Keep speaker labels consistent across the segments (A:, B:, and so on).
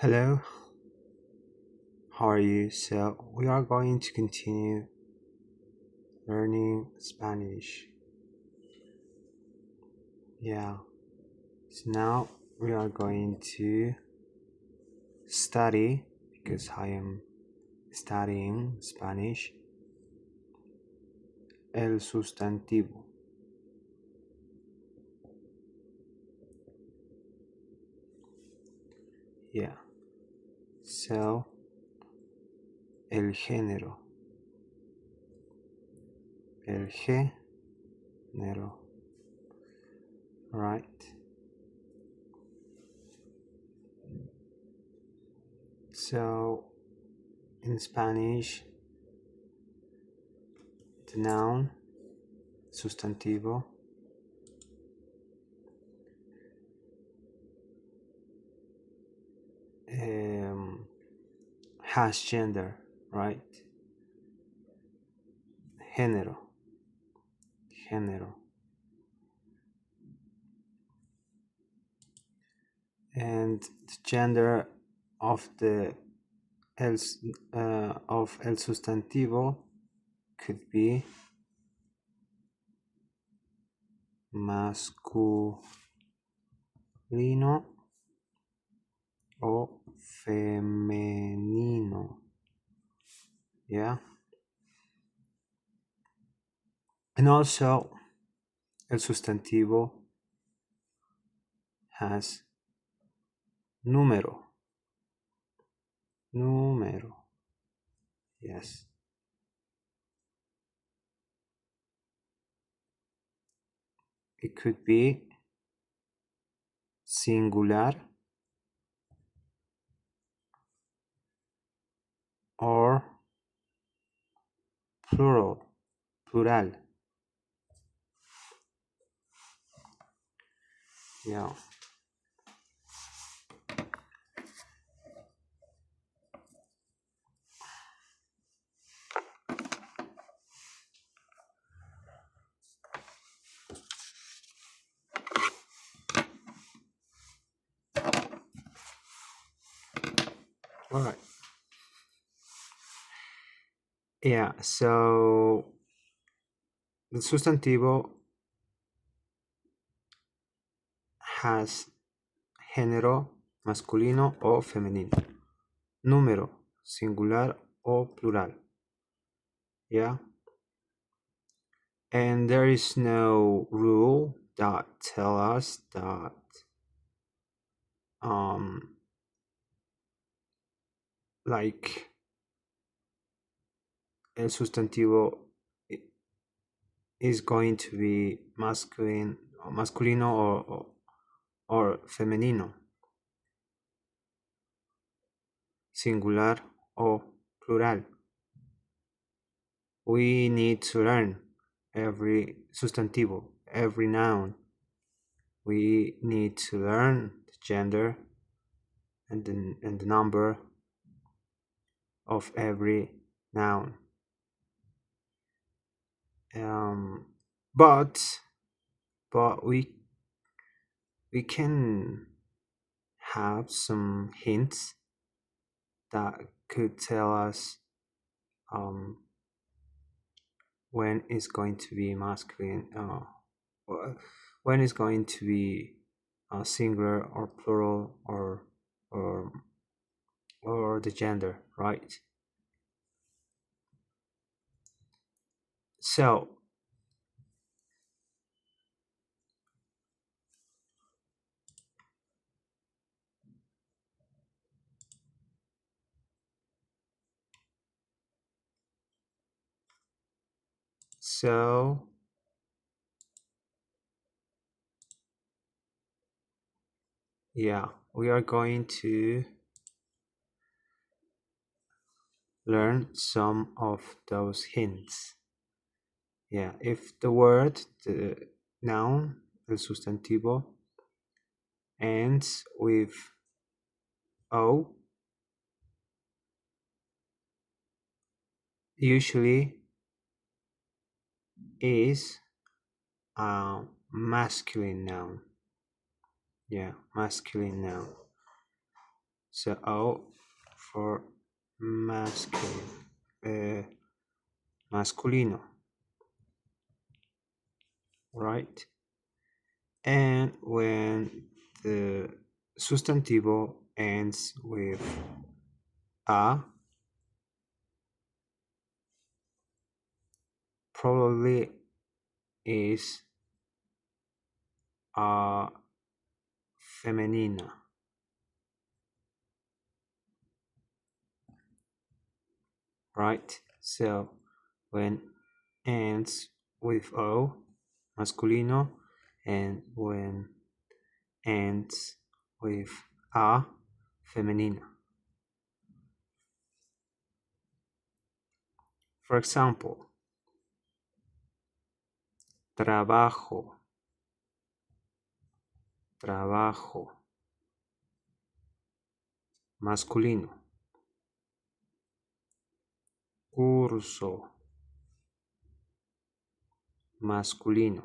A: Hello, how are you? So, we are going to continue learning Spanish. Yeah, so now we are going to study because I am studying Spanish. El sustantivo. Yeah, so el género. El género. Right. So, in Spanish, the noun, sustantivo, has gender, right? Género, género. And the gender of the el, of el sustantivo could be masculino o femenino. Yeah. And also el sustantivo has número. Número. Yes. It could be singular or plural. Yeah. All right. Yeah, so the sustantivo has género masculino o femenino, número singular o plural. Yeah, and there is no rule that tell us that like el sustantivo is going to be masculino or femenino, singular o plural. We need to learn every sustantivo, every noun. We need to learn the gender and the number of every noun. But we can have some hints that could tell us when it's going to be masculine, when it's going to be singular or plural or or the gender, right? So so yeah, we are going to learn some of those hints. Yeah, if the word, the noun, el sustantivo, ends with O, usually is a masculine noun. Yeah, masculine noun. So O for masculine, masculino, right? And when the sustantivo ends with a, probably is a femenina, right? So when ends with O, masculino, and when ends with a, femenina. For example, trabajo, trabajo, masculino. Curso, masculino.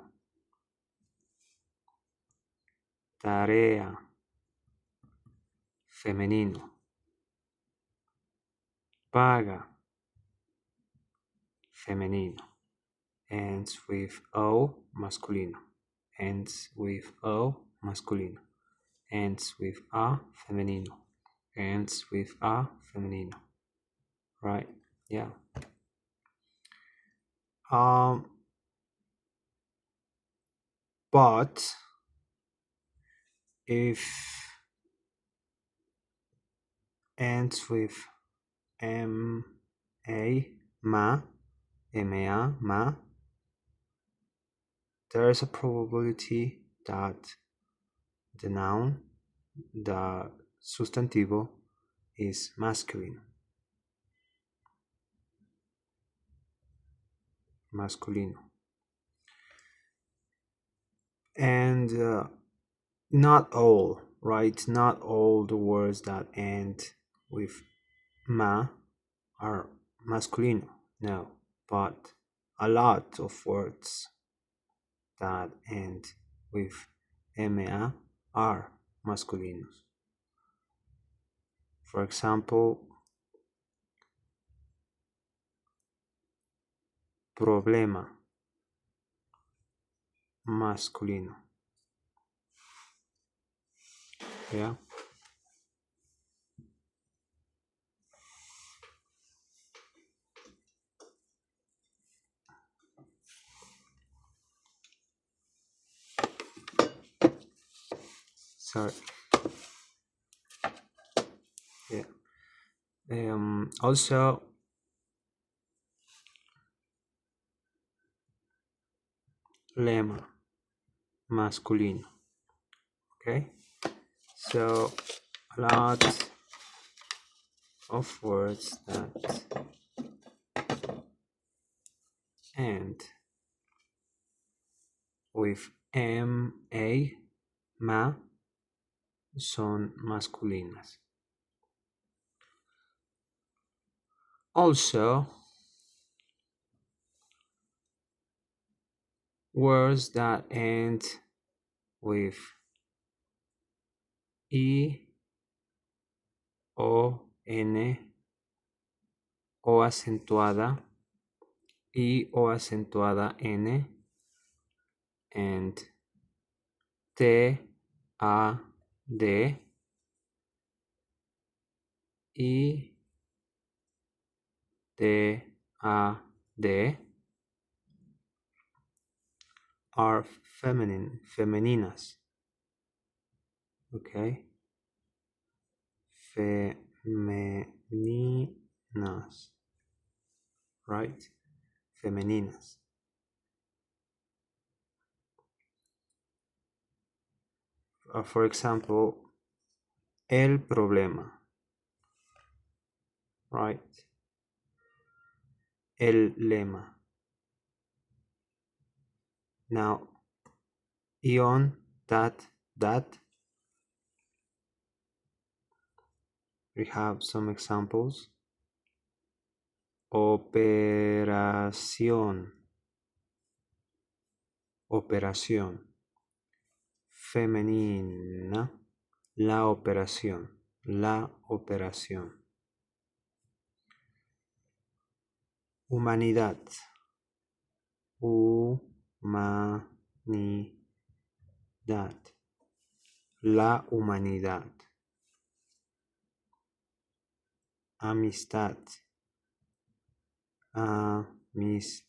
A: Tarea, femenino. Paga, femenino. Ends with O, masculino. Ends with O, masculino. Ends with A, femenino. Ends with A, femenino. Right? Yeah. But if ends with M A, ma, ma, there is a probability that the noun, the sustantivo, is masculine, masculino. And not all, right? Not all the words that end with ma are masculino, no, but a lot of words that end with ma are masculinos. For example, problema, masculino. Yeah. Sorry. Yeah. Also, lema, masculino. Okay, so a lot of words that end with ma, son masculinas. Also, words that end with o, n, o acentuada, o acentuada, n, and t, a, d, t, a, d, are feminine, femeninas. Okay, femeninas, right? Femeninas. For example, el problema, right? El lema. Now, ion, that, we have some examples. Operación, operación. Femenina, la operación, la operación. Humanidad. Humanidad. La humanidad. Amistad. Amistad.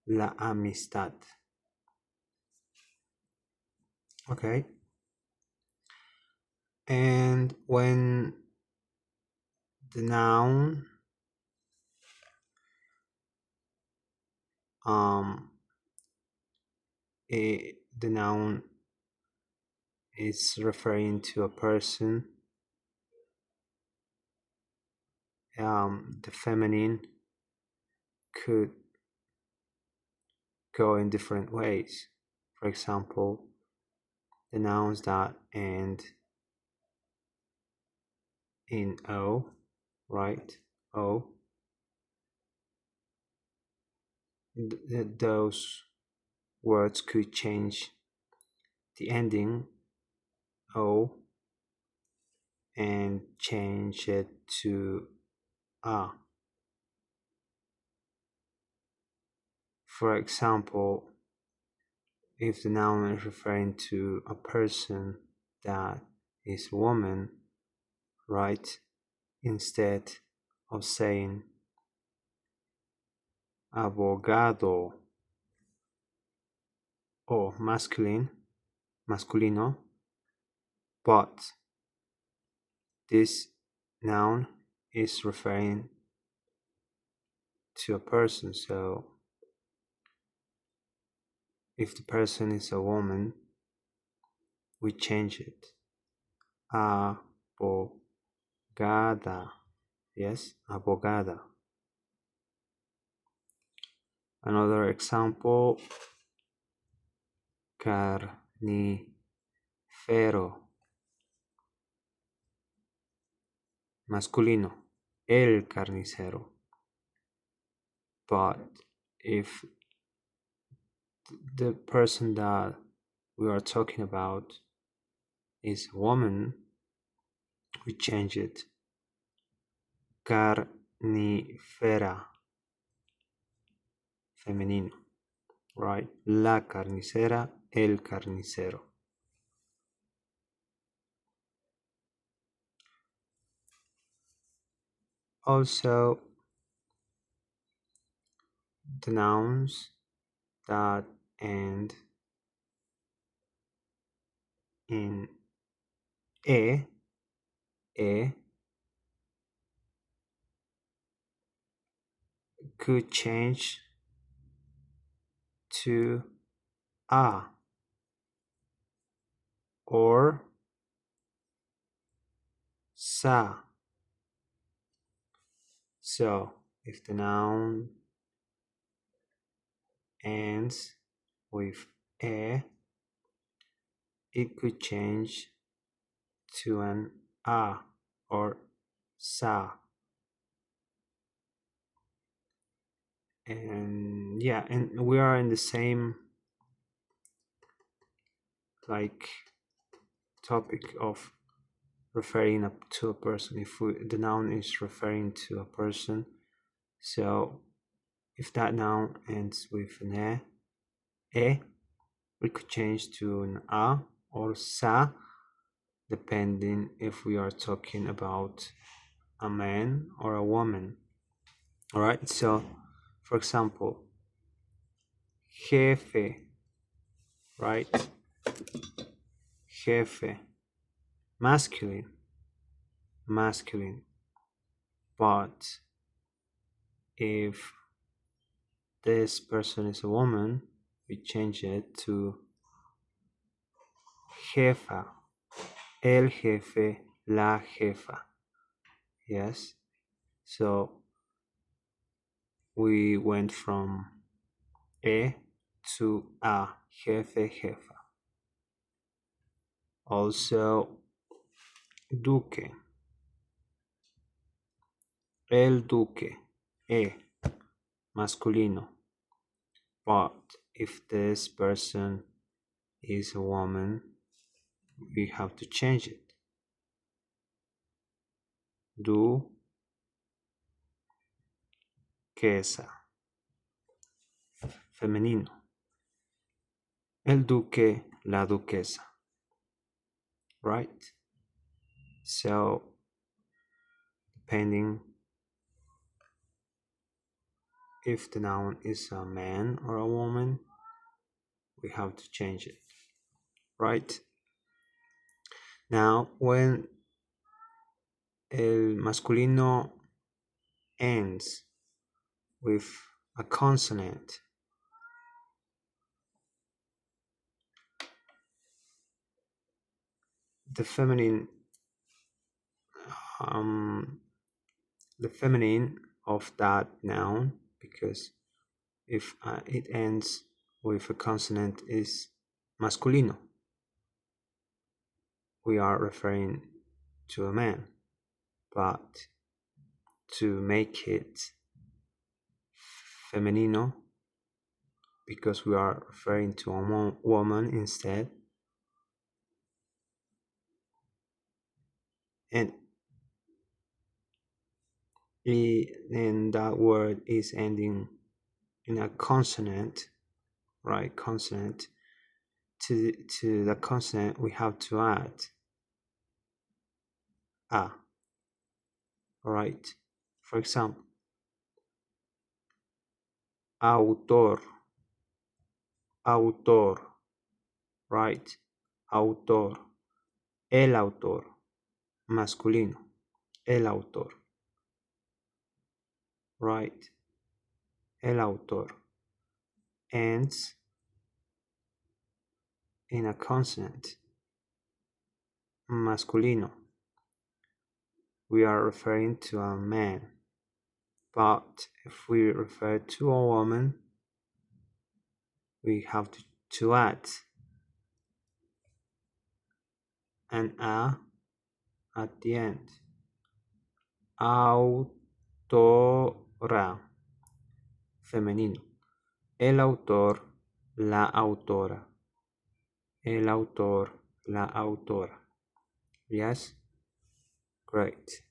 A: La amistad. Okay. And when the noun the noun is referring to a person, the feminine could go in different ways. For example, the nouns that end in O, right? O. Those words could change the ending O and change it to A. For example, if the noun is referring to a person that is a woman, right? Instead of saying abogado or masculino, but this noun is referring to a person. So if the person is a woman, we change it. Abogada. Yes, abogada. Another example, carnicero. Masculino, el carnicero. But if the person that we are talking about is a woman, we change it. Carnifera. Femenino. Right? La carnicera, el carnicero. Also, the nouns that end in e could change to a or sa. So if the noun ends with e, it could change to an a or sa. And yeah, and we are in the same like topic of referring to a person. If the noun is referring to a person, so if that noun ends with an we could change to an a or sa, depending if we are talking about a man or a woman. All right, so for example, jefe, right? Jefe, masculine. But if this person is a woman, we change it to jefa, el jefe, la jefa. Yes, so we went from e to a, jefe, jefa. Also, duque, el duque, masculino. But if this person is a woman, we have to change it. duquesa, femenino. El duque, la duquesa, right? So, depending if the noun is a man or a woman, we have to change it, right? Now, when el masculino ends with a consonant, the feminine the feminine of that noun, because if it ends with a consonant, is masculino, we are referring to a man. But to make it femenino, because we are referring to a woman instead, and that word is ending in a consonant, right? Consonant. To the consonant we have to add a. All right. For example, autor, autor, right? Autor, el autor, masculino, el autor, right? El autor ends in a consonant, masculino. We are referring to a man. But if we refer to a woman, we have to add an a at the end. Autora, femenino. El autor, la autora. El autor, la autora. Yes? Great.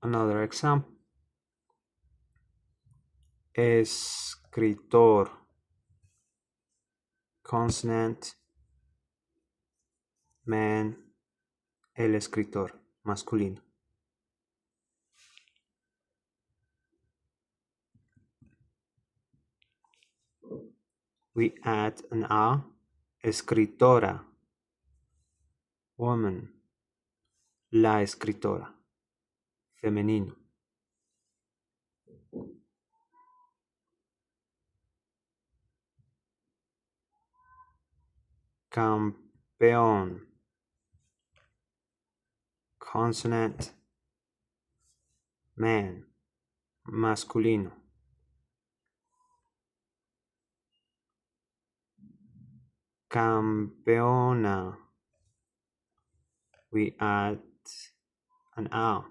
A: Another example. Escritor. Consonant. Man. El escritor. Masculino. We add an a. Escritora. Woman. La escritora. Femenino. Campeón. Consonant. Man. Masculino. Campeona. We add an a.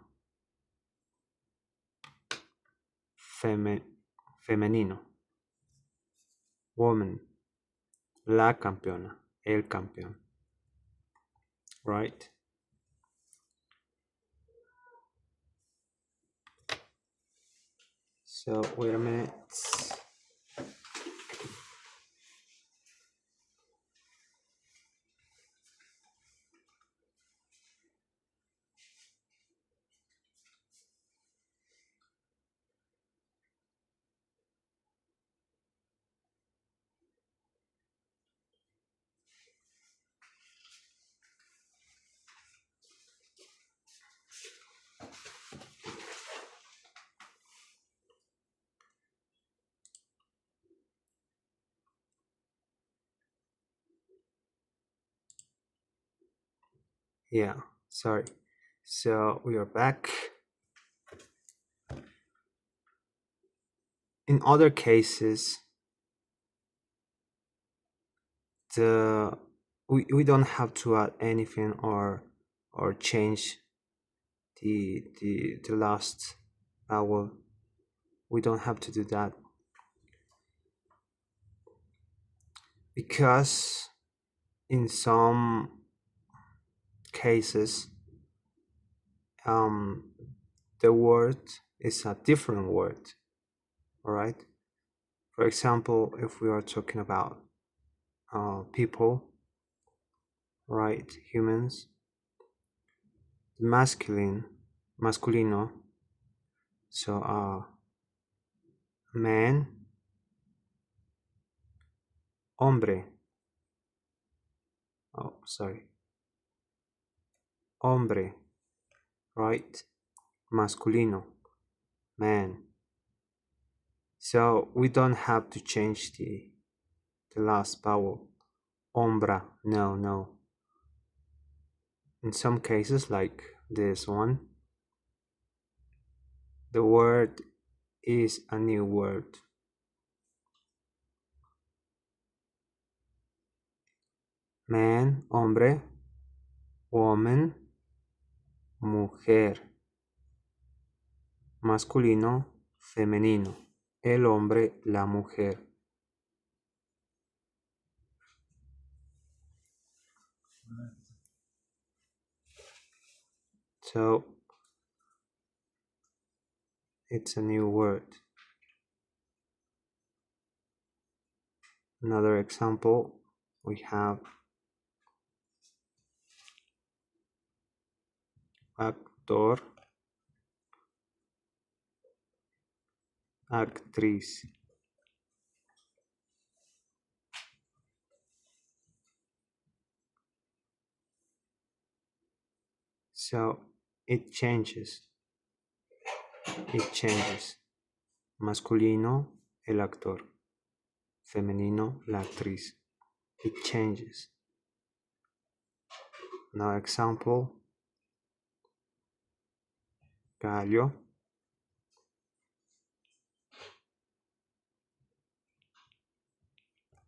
A: Femenino. Woman. La campeona. El campeón. Right? So, wait a minute. Yeah, sorry. So, we are back. In other cases, we don't have to add anything or change the last vowel. We don't have to do that because in some cases, the word is a different word. All right. For example, if we are talking about people, right, humans, masculino, so man, hombre, oh sorry, hombre, right, masculino, man. So we don't have to change the last vowel, hombra, no. In some cases, like this one, the word is a new word. Man, hombre, woman, mujer. Masculino, femenino. El hombre, la mujer. So it's a new word. Another example, we have actor, actriz. So it changes. Masculino, el actor. Femenino, la actriz. It changes. Another example, gallo,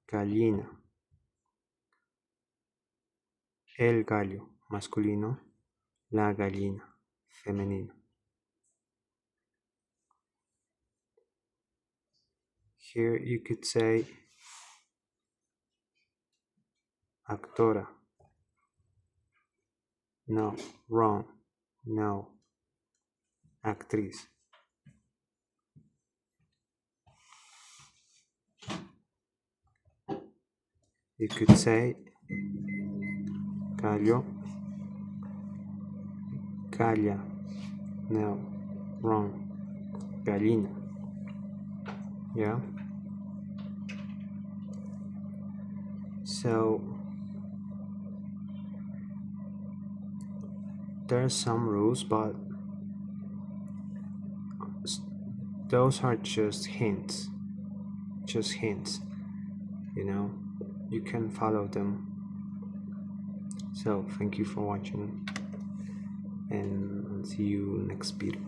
A: gallina. El gallo, masculino, la gallina, femenino. Here you could say actora. No, wrong. No. Actriz. You could say gallo, galla. No, wrong. Gallina. Yeah. So there's some rules, but those are just hints. You know, you can follow them. So thank you for watching, and see you next video.